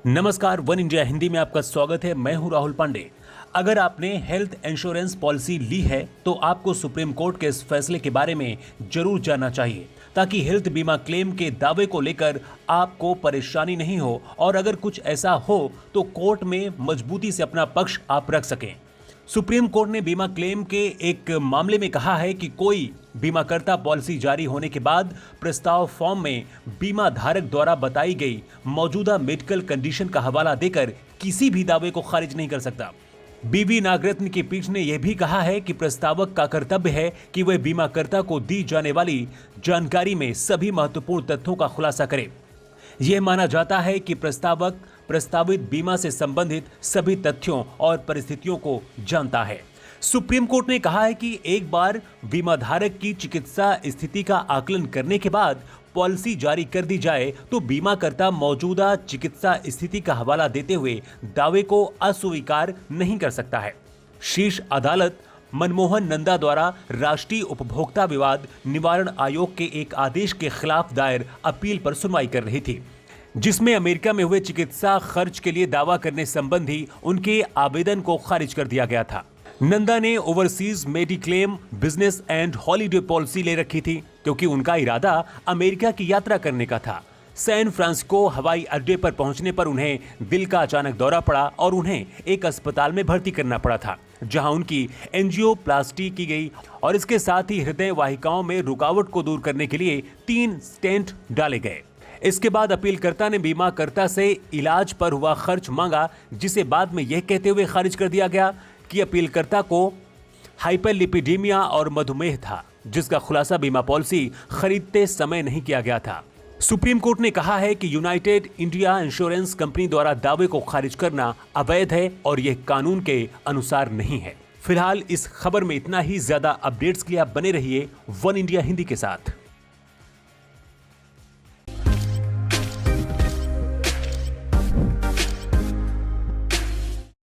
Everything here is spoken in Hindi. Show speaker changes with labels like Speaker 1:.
Speaker 1: नमस्कार, वन इंडिया हिंदी में आपका स्वागत है। मैं हूं राहुल पांडे। अगर आपने हेल्थ इंश्योरेंस पॉलिसी ली है तो आपको सुप्रीम कोर्ट के इस फैसले के बारे में जरूर जानना चाहिए, ताकि हेल्थ बीमा क्लेम के दावे को लेकर आपको परेशानी नहीं हो और अगर कुछ ऐसा हो तो कोर्ट में मजबूती से अपना पक्ष आप रख सकें। सुप्रीम कोर्ट ने बीमा क्लेम के एक मामले में कहा है कि कोई बीमाकर्ता पॉलिसी जारी होने के बाद प्रस्ताव फॉर्म में बीमा धारक द्वारा बताई गई मौजूदा मेडिकल कंडीशन का हवाला देकर किसी भी दावे को खारिज नहीं कर सकता। बीवी नागरत्न की पीठ ने यह भी कहा है कि प्रस्तावक का कर्तव्य है कि वह बीमाकर्ता को दी जाने वाली जानकारी में सभी महत्वपूर्ण तथ्यों का खुलासा करे। यह माना जाता है कि प्रस्तावक प्रस्तावित बीमा से संबंधित सभी तथ्यों और परिस्थितियों को जानता है। सुप्रीम कोर्ट ने कहा है कि एक बार बीमा धारक की चिकित्सा स्थिति का आकलन करने के बाद पॉलिसी जारी कर दी जाए तो बीमाकर्ता मौजूदा चिकित्सा स्थिति का हवाला देते हुए दावे को अस्वीकार नहीं कर सकता है। शीर्ष अदालत मनमोहन नंदा द्वारा राष्ट्रीय उपभोक्ता विवाद निवारण आयोग के एक आदेश के खिलाफ दायर अपील पर सुनवाई कर रही थी, जिसमें अमेरिका में हुए चिकित्सा खर्च के लिए दावा करने संबंधी उनके आवेदन को खारिज कर दिया गया था। नंदा ने overseas mediclaim business and holiday policy ले रखी थी क्योंकि उनका इरादा अमेरिका की यात्रा करने का था। सैन फ्रांसिस्को हवाई अड्डे पर पहुंचने पर उन्हें दिल का अचानक दौरा पड़ा और उन्हें एक अस्पताल में भर्ती करना पड़ा था, जहां उनकी एंजियोप्लास्टी की गई और इसके साथ ही हृदय वाहिकाओं में रुकावट को दूर करने के लिए 3 स्टेंट डाले गए। इसके बाद अपीलकर्ता ने बीमाकर्ता से इलाज पर हुआ खर्च मांगा, जिसे बाद में यह कहते हुए खारिज कर दिया गया कि अपीलकर्ता को हाइपरलिपिडीमिया और मधुमेह था, जिसका खुलासा बीमा पॉलिसी खरीदते समय नहीं किया गया था। सुप्रीम कोर्ट ने कहा है कि यूनाइटेड इंडिया इंश्योरेंस कंपनी द्वारा दावे को खारिज करना अवैध है और यह कानून के अनुसार नहीं है। फिलहाल इस खबर में इतना ही। ज्यादा अपडेट्स के लिए आप बने रहिए वन इंडिया हिंदी के साथ।